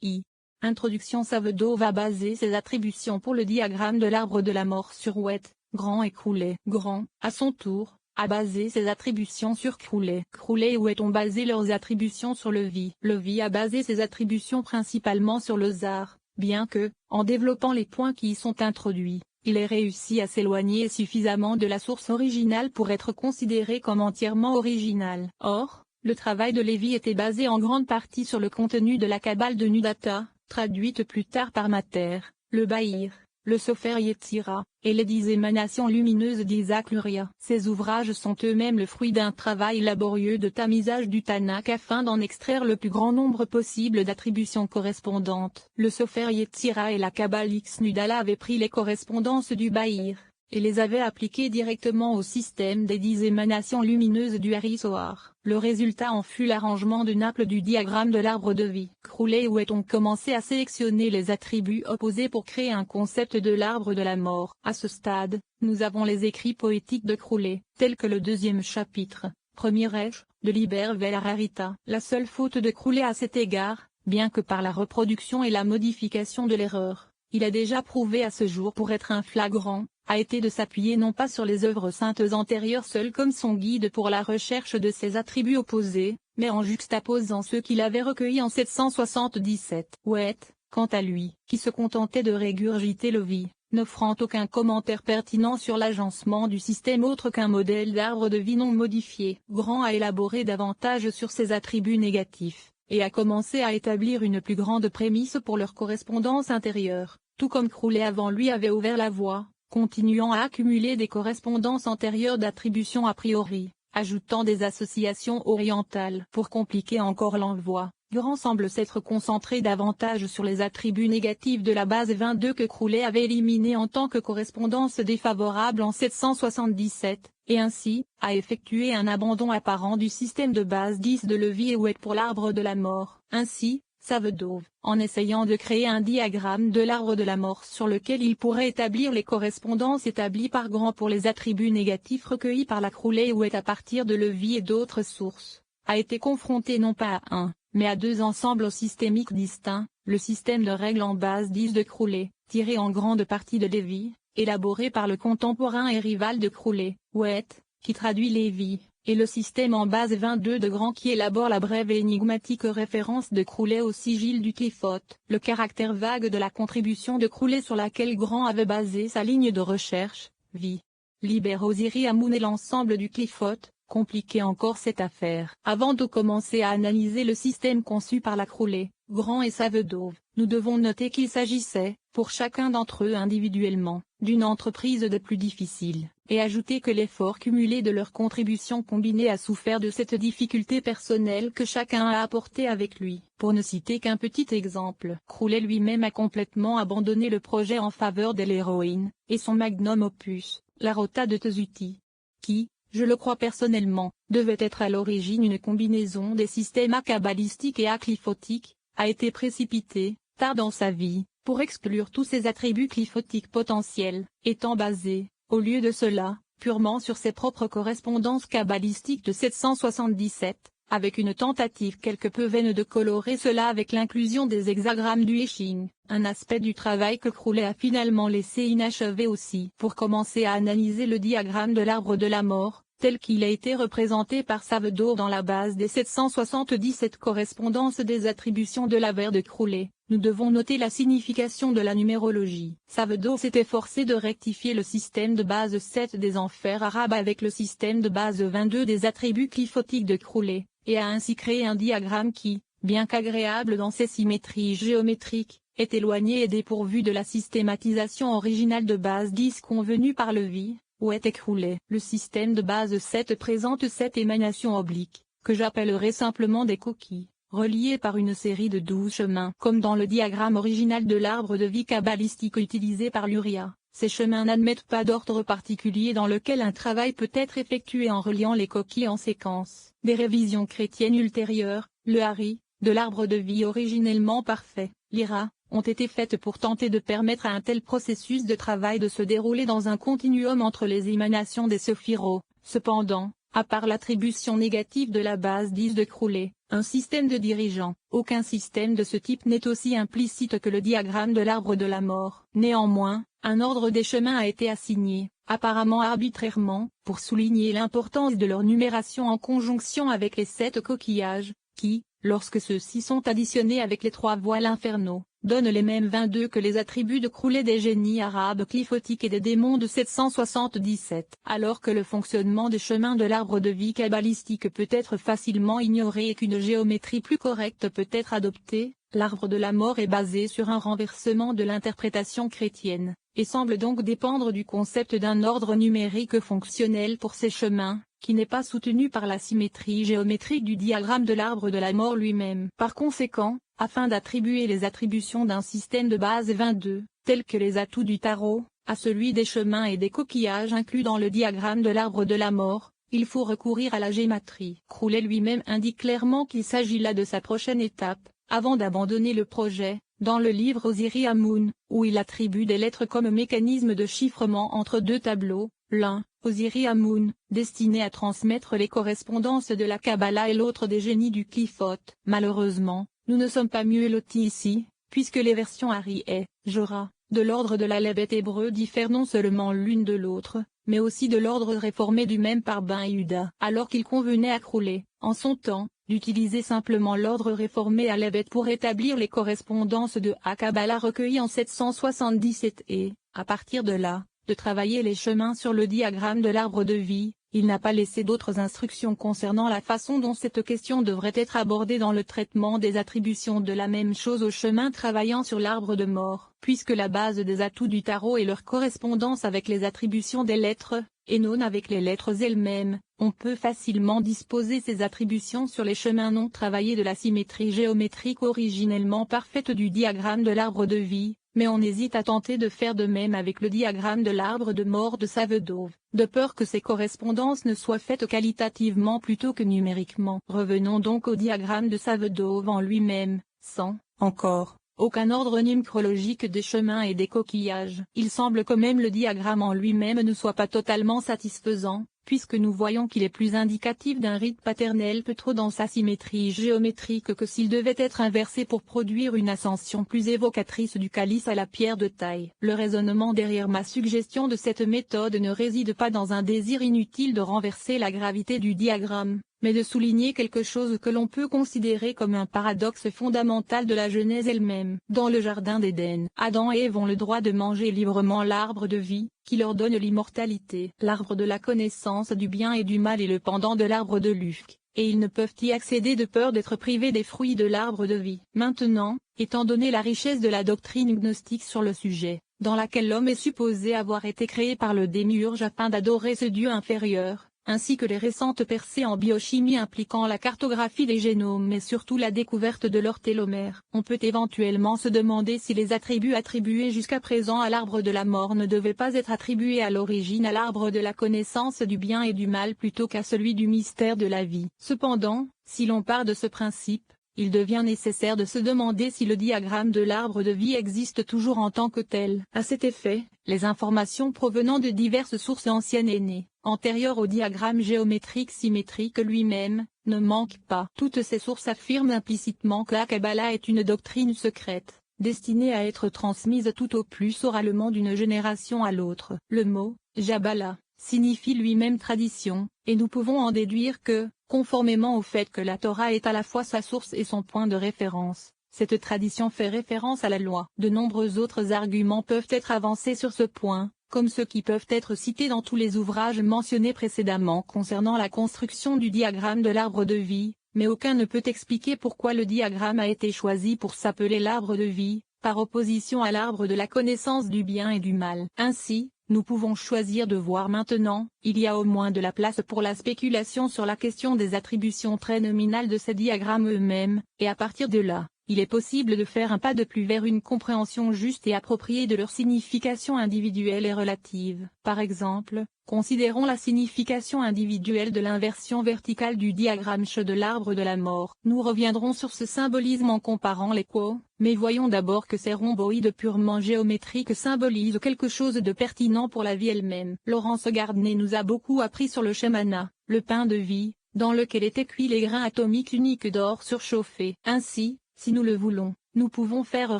I. Introduction. Savedo va baser ses attributions pour le diagramme de l'arbre de la mort sur Wet, Grant et Crowley. Grant, à son tour, a basé ses attributions sur Crowley. Crowley et Wet ont basé leurs attributions sur Levy. Levy a basé ses attributions principalement sur le Tsar, bien que, en développant les points qui y sont introduits, il ait réussi à s'éloigner suffisamment de la source originale pour être considéré comme entièrement original. Or, le travail de Levy était basé en grande partie sur le contenu de la Kabbale de Nudata, traduite plus tard par Mater, le Bahir, le Sofer Yetzira, et les 10 émanations lumineuses d'Isaac Luria. Ces ouvrages sont eux-mêmes le fruit d'un travail laborieux de tamisage du Tanakh afin d'en extraire le plus grand nombre possible d'attributions correspondantes. Le Sofer Yetzira et la Kabbale X Nudala avaient pris les correspondances du Bahir, et les avaient appliquées directement au système des 10 émanations lumineuses du Hari Zohar. Le résultat en fut l'arrangement de Naples du diagramme de l'arbre de vie. Crowley et Wet ont commencé à sélectionner les attributs opposés pour créer un concept de l'arbre de la mort. À ce stade, nous avons les écrits poétiques de Crowley, tels que le 2e chapitre, premier Resh, de Liber Vel Rarita. La seule faute de Crowley à cet égard, bien que par la reproduction et la modification de l'erreur, il a déjà prouvé à ce jour pour être un flagrant, a été de s'appuyer non pas sur les œuvres saintes antérieures seules comme son guide pour la recherche de ces attributs opposés, mais en juxtaposant ceux qu'il avait recueillis en 777. Wet, quant à lui, qui se contentait de régurgiter Levy, n'offrant aucun commentaire pertinent sur l'agencement du système autre qu'un modèle d'arbre de vie non modifié. Grant a élaboré davantage sur ces attributs négatifs, et a commencé à établir une plus grande prémisse pour leur correspondance intérieure, tout comme Crowley avant lui avait ouvert la voie, continuant à accumuler des correspondances antérieures d'attributions a priori, ajoutant des associations orientales. Pour compliquer encore l'envoi, Grant semble s'être concentré davantage sur les attributs négatifs de la base 22 que Crowley avait éliminé en tant que correspondance défavorable en 777, et ainsi, a effectué un abandon apparent du système de base 10 de Levy et Wet pour l'arbre de la mort. Ainsi, Savedo, en essayant de créer un diagramme de l'arbre de la mort sur lequel il pourrait établir les correspondances établies par Grant pour les attributs négatifs recueillis par la Crowley et Wet à partir de Levy et d'autres sources, a été confronté non pas à un, mais à 2 ensembles systémiques distincts, le système de règles en base 10 de Crowley, tiré en grande partie de Levy, élaboré par le contemporain et rival de Crowley, Wet, qui traduit Levy, et le système en base 22 de Grant qui élabore la brève et énigmatique référence de Crowley au sigil du Cliffot. Le caractère vague de la contribution de Crowley sur laquelle Grant avait basé sa ligne de recherche, vie, Liber Osiri Amun et l'ensemble du Cliffot, compliquait encore cette affaire. Avant de commencer à analyser le système conçu par la Crowley, Grant et Savedo, nous devons noter qu'il s'agissait, pour chacun d'entre eux individuellement, d'une entreprise de plus difficile, et ajouter que l'effort cumulé de leur contribution combinée a souffert de cette difficulté personnelle que chacun a apportée avec lui. Pour ne citer qu'un petit exemple, Crowley lui-même a complètement abandonné le projet en faveur de l'héroïne, et son magnum opus, la Rota de Tezuti, qui, je le crois personnellement, devait être à l'origine une combinaison des systèmes kabbalistiques et cliffotiques, a été précipité, tard dans sa vie, pour exclure tous ses attributs cliffotiques potentiels, étant basé, au lieu de cela, purement sur ses propres correspondances kabbalistiques de 777, avec une tentative quelque peu vaine de colorer cela avec l'inclusion des hexagrammes du Heching, un aspect du travail que Crowley a finalement laissé inachevé aussi. Pour commencer à analyser le diagramme de l'arbre de la mort, tel qu'il a été représenté par Savedo dans la base des 777 correspondances des attributions de la vers de Crowley, nous devons noter la signification de la numérologie. Savedo s'est efforcé de rectifier le système de base 7 des enfers arabes avec le système de base 22 des attributs cliffotiques de Crowley, et a ainsi créé un diagramme qui, bien qu'agréable dans ses symétries géométriques, est éloigné et dépourvu de la systématisation originale de base 10 convenue par Levy, Wet et Crowley. Le système de base 7 présente 7 émanations obliques, que j'appellerai simplement des coquilles, reliées par une série de 12 chemins. Comme dans le diagramme original de l'arbre de vie kabbalistique utilisé par Luria, ces chemins n'admettent pas d'ordre particulier dans lequel un travail peut être effectué en reliant les coquilles en séquence. Des révisions chrétiennes ultérieures, le Hari, de l'arbre de vie originellement parfait, l'Ira, ont été faites pour tenter de permettre à un tel processus de travail de se dérouler dans un continuum entre les émanations des séphiros. Cependant, à part l'attribution négative de la base 10 de Crowley, un système de dirigeants. Aucun système de ce type n'est aussi implicite que le diagramme de l'arbre de la mort. Néanmoins, un ordre des chemins a été assigné, apparemment arbitrairement, pour souligner l'importance de leur numération en conjonction avec les 7 coquillages, qui, lorsque ceux-ci sont additionnés avec les 3 voiles infernaux, donnent les mêmes 22 que les attributs de Crowley des génies arabes cliphotiques et des démons de 777. Alors que le fonctionnement des chemins de l'arbre de vie kabbalistique peut être facilement ignoré et qu'une géométrie plus correcte peut être adoptée, l'arbre de la mort est basé sur un renversement de l'interprétation chrétienne, et semble donc dépendre du concept d'un ordre numérique fonctionnel pour ces chemins, qui n'est pas soutenu par la symétrie géométrique du diagramme de l'arbre de la mort lui-même. Par conséquent, afin d'attribuer les attributions d'un système de base 22, tels que les atouts du tarot, à celui des chemins et des coquillages inclus dans le diagramme de l'arbre de la mort, il faut recourir à la gématrie. Crowley lui-même indique clairement qu'il s'agit là de sa prochaine étape, avant d'abandonner le projet, dans le livre Osiri Amun, où il attribue des lettres comme mécanisme de chiffrement entre 2 tableaux, l'un, Osiri Amun, destiné à transmettre les correspondances de la Kabbalah et l'autre des génies du Cliphot. Malheureusement, nous ne sommes pas mieux lotis ici, puisque les versions Ari et Jorah, de l'ordre de l'alphabet hébreu diffèrent non seulement l'une de l'autre, mais aussi de l'ordre réformé du même par Ben Yehuda. Alors qu'il convenait à Crowley, en son temps, d'utiliser simplement l'ordre réformé alphabet pour établir les correspondances de Kabbalah recueillies en 777 et, à partir de là, de travailler les chemins sur le diagramme de l'arbre de vie, il n'a pas laissé d'autres instructions concernant la façon dont cette question devrait être abordée dans le traitement des attributions de la même chose aux chemins travaillant sur l'arbre de mort, puisque la base des atouts du tarot est leur correspondance avec les attributions des lettres, et non avec les lettres elles-mêmes. On peut facilement disposer ces attributions sur les chemins non travaillés de la symétrie géométrique originellement parfaite du diagramme de l'arbre de vie, mais on hésite à tenter de faire de même avec le diagramme de l'arbre de mort de Savedov, de peur que ces correspondances ne soient faites qualitativement plutôt que numériquement. Revenons donc au diagramme de Savedov en lui-même, sans, encore, aucun ordre numérologique des chemins et des coquillages. Il semble que même le diagramme en lui-même ne soit pas totalement satisfaisant, puisque nous voyons qu'il est plus indicatif d'un rite paternel peu trop dans sa symétrie géométrique que s'il devait être inversé pour produire une ascension plus évocatrice du calice à la pierre de taille. Le raisonnement derrière ma suggestion de cette méthode ne réside pas dans un désir inutile de renverser la gravité du diagramme, mais de souligner quelque chose que l'on peut considérer comme un paradoxe fondamental de la Genèse elle-même. Dans le Jardin d'Éden, Adam et Ève ont le droit de manger librement l'arbre de vie, qui leur donne l'immortalité. L'arbre de la connaissance du bien et du mal est le pendant de l'arbre de Lufk, et ils ne peuvent y accéder de peur d'être privés des fruits de l'arbre de vie. Maintenant, étant donné la richesse de la doctrine gnostique sur le sujet, dans laquelle l'homme est supposé avoir été créé par le démiurge afin d'adorer ce dieu inférieur, ainsi que les récentes percées en biochimie impliquant la cartographie des génomes et surtout la découverte de leur télomère. On peut éventuellement se demander si les attributs attribués jusqu'à présent à l'arbre de la mort ne devaient pas être attribués à l'origine à l'arbre de la connaissance du bien et du mal plutôt qu'à celui du mystère de la vie. Cependant, si l'on part de ce principe, il devient nécessaire de se demander si le diagramme de l'arbre de vie existe toujours en tant que tel. À cet effet, les informations provenant de diverses sources anciennes et nées, antérieures au diagramme géométrique symétrique lui-même, ne manquent pas. Toutes ces sources affirment implicitement que la Kabbalah est une doctrine secrète, destinée à être transmise tout au plus oralement d'une génération à l'autre. Le mot « Jabala » signifie lui-même tradition, et nous pouvons en déduire que, conformément au fait que la Torah est à la fois sa source et son point de référence, cette tradition fait référence à la loi. De nombreux autres arguments peuvent être avancés sur ce point, comme ceux qui peuvent être cités dans tous les ouvrages mentionnés précédemment concernant la construction du diagramme de l'arbre de vie, mais aucun ne peut expliquer pourquoi le diagramme a été choisi pour s'appeler l'arbre de vie, par opposition à l'arbre de la connaissance du bien et du mal. Ainsi, nous pouvons choisir de voir maintenant, il y a au moins de la place pour la spéculation sur la question des attributions très nominales de ces diagrammes eux-mêmes, et à partir de là, il est possible de faire un pas de plus vers une compréhension juste et appropriée de leur signification individuelle et relative. Par exemple, considérons la signification individuelle de l'inversion verticale du diagramme de l'arbre de la mort. Nous reviendrons sur ce symbolisme en comparant les quos, mais voyons d'abord que ces rhomboïdes purement géométriques symbolisent quelque chose de pertinent pour la vie elle-même. Laurence Gardner nous a beaucoup appris sur le Shemana, le pain de vie, dans lequel étaient cuits les grains atomiques uniques d'or surchauffés. Ainsi, si nous le voulons, nous pouvons faire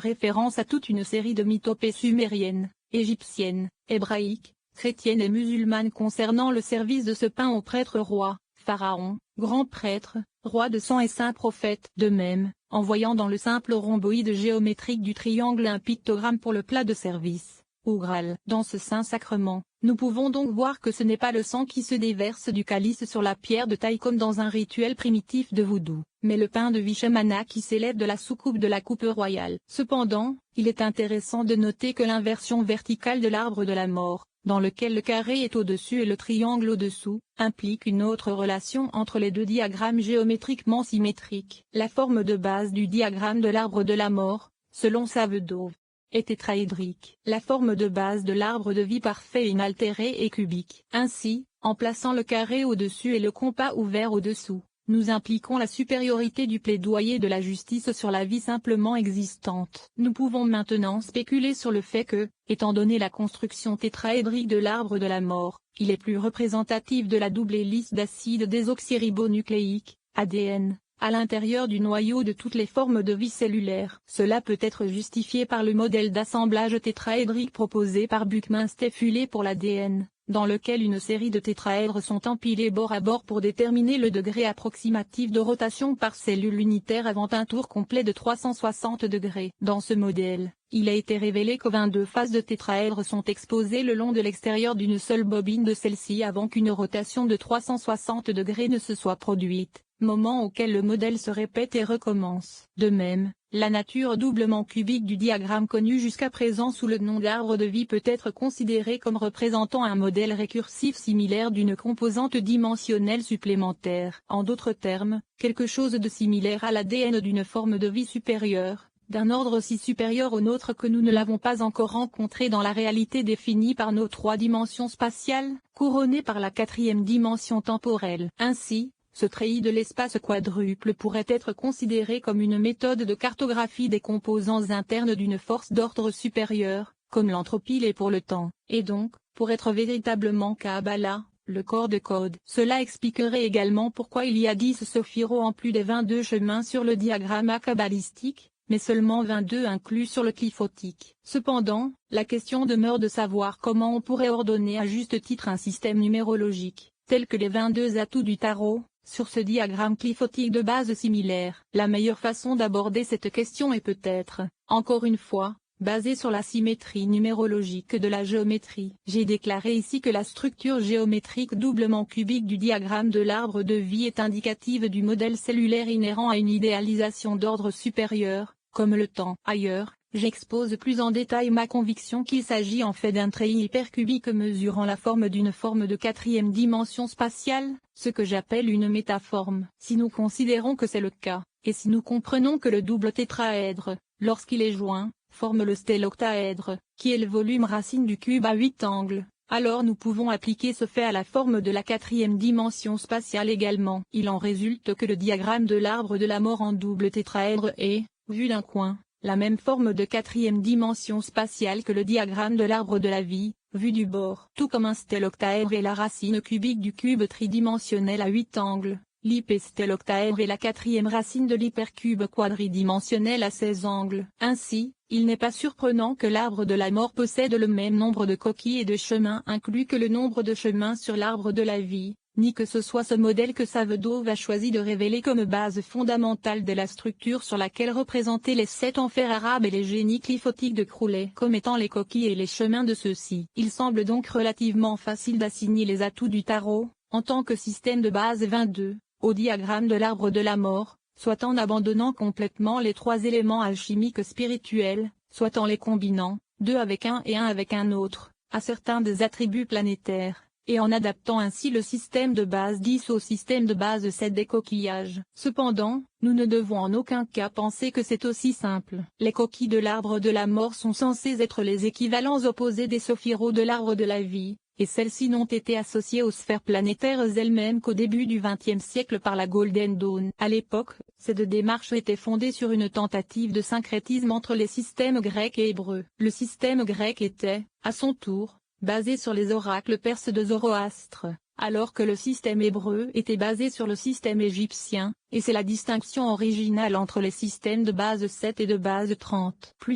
référence à toute une série de mythopées sumériennes, égyptiennes, hébraïques, chrétiennes et musulmanes concernant le service de ce pain aux prêtres rois, pharaons, grands prêtres, rois de sang et saints prophètes. De même, en voyant dans le simple rhomboïde géométrique du triangle un pictogramme pour le plat de service, ou Graal. Dans ce saint sacrement, nous pouvons donc voir que ce n'est pas le sang qui se déverse du calice sur la pierre de taille comme dans un rituel primitif de vaudou, mais le pain de Vishwamana qui s'élève de la soucoupe de la coupe royale. Cependant, il est intéressant de noter que l'inversion verticale de l'arbre de la mort, dans lequel le carré est au-dessus et le triangle au-dessous, implique une autre relation entre les deux diagrammes géométriquement symétriques. La forme de base du diagramme de l'arbre de la mort, selon Savedove, est tétraédrique. La forme de base de l'arbre de vie parfait inaltéré est cubique. Ainsi, en plaçant le carré au-dessus et le compas ouvert au-dessous, nous impliquons la supériorité du plaidoyer de la justice sur la vie simplement existante. Nous pouvons maintenant spéculer sur le fait que, étant donné la construction tétraédrique de l'arbre de la mort, il est plus représentatif de la double hélice d'acide désoxyribonucléique, ADN, à l'intérieur du noyau de toutes les formes de vie cellulaire. Cela peut être justifié par le modèle d'assemblage tétraédrique proposé par Buckminster-Fuller pour l'ADN, dans lequel une série de tétraèdres sont empilés bord à bord pour déterminer le degré approximatif de rotation par cellule unitaire avant un tour complet de 360 degrés. Dans ce modèle, il a été révélé que 22 phases de tétraèdres sont exposées le long de l'extérieur d'une seule bobine de celle-ci avant qu'une rotation de 360 degrés ne se soit produite, moment auquel le modèle se répète et recommence. De même, la nature doublement cubique du diagramme connu jusqu'à présent sous le nom d'arbre de vie peut être considérée comme représentant un modèle récursif similaire d'une composante dimensionnelle supplémentaire. En d'autres termes, quelque chose de similaire à l'ADN d'une forme de vie supérieure, d'un ordre si supérieur au nôtre que nous ne l'avons pas encore rencontré dans la réalité définie par nos trois dimensions spatiales, couronnées par la quatrième dimension temporelle. Ainsi, ce treillis de l'espace quadruple pourrait être considéré comme une méthode de cartographie des composants internes d'une force d'ordre supérieur, comme l'entropie l'est pour le temps, et donc, pour être véritablement Kabbalah, le corps de code. Cela expliquerait également pourquoi il y a 10 sophiros en plus des 22 chemins sur le diagramme kabbalistique, mais seulement 22 inclus sur le cliphotique. Cependant, la question demeure de savoir comment on pourrait ordonner à juste titre un système numérologique, tel que les 22 atouts du tarot, sur ce diagramme cliphotique de base similaire. La meilleure façon d'aborder cette question est peut-être, encore une fois, basée sur la symétrie numérologique de la géométrie. J'ai déclaré ici que la structure géométrique doublement cubique du diagramme de l'arbre de vie est indicative du modèle cellulaire inhérent à une idéalisation d'ordre supérieur, comme le temps. Ailleurs, j'expose plus en détail ma conviction qu'il s'agit en fait d'un treillis hypercubique mesurant la forme d'une forme de quatrième dimension spatiale, ce que j'appelle une métaforme. Si nous considérons que c'est le cas, et si nous comprenons que le double tétraèdre, lorsqu'il est joint, forme le stéloctaèdre, qui est le volume racine du cube à 8 angles, alors nous pouvons appliquer ce fait à la forme de la quatrième dimension spatiale également. Il en résulte que le diagramme de l'arbre de la mort en double tétraèdre est, vu d'un coin, la même forme de quatrième dimension spatiale que le diagramme de l'arbre de la vie, vu du bord. Tout comme un stéloctaèdre est la racine cubique du cube tridimensionnel à 8 angles, l'hypestéloctaèdre est la quatrième racine de l'hypercube quadridimensionnel à 16 angles. Ainsi, il n'est pas surprenant que l'arbre de la mort possède le même nombre de coquilles et de chemins inclus que le nombre de chemins sur l'arbre de la vie, ni que ce soit ce modèle que Savedove a choisi de révéler comme base fondamentale de la structure sur laquelle représenter les 7 enfers arabes et les génies cliphotiques de Crowley comme étant les coquilles et les chemins de ceux-ci. Il semble donc relativement facile d'assigner les atouts du tarot, en tant que système de base 22, au diagramme de l'arbre de la mort, soit en abandonnant complètement les 3 éléments alchimiques spirituels, soit en les combinant, 2 avec un et un avec un autre, à certains des attributs planétaires, et en adaptant ainsi le système de base 10 au système de base 7 des coquillages. Cependant, nous ne devons en aucun cas penser que c'est aussi simple. Les coquilles de l'arbre de la mort sont censées être les équivalents opposés des sophiros de l'arbre de la vie, et celles-ci n'ont été associées aux sphères planétaires elles-mêmes qu'au début du XXe siècle par la Golden Dawn. À l'époque, ces 2 démarches étaient fondées sur une tentative de syncrétisme entre les systèmes grecs et hébreux. Le système grec était, à son tour, basé sur les oracles perses de Zoroastre, alors que le système hébreu était basé sur le système égyptien, et c'est la distinction originale entre les systèmes de base 7 et de base 30.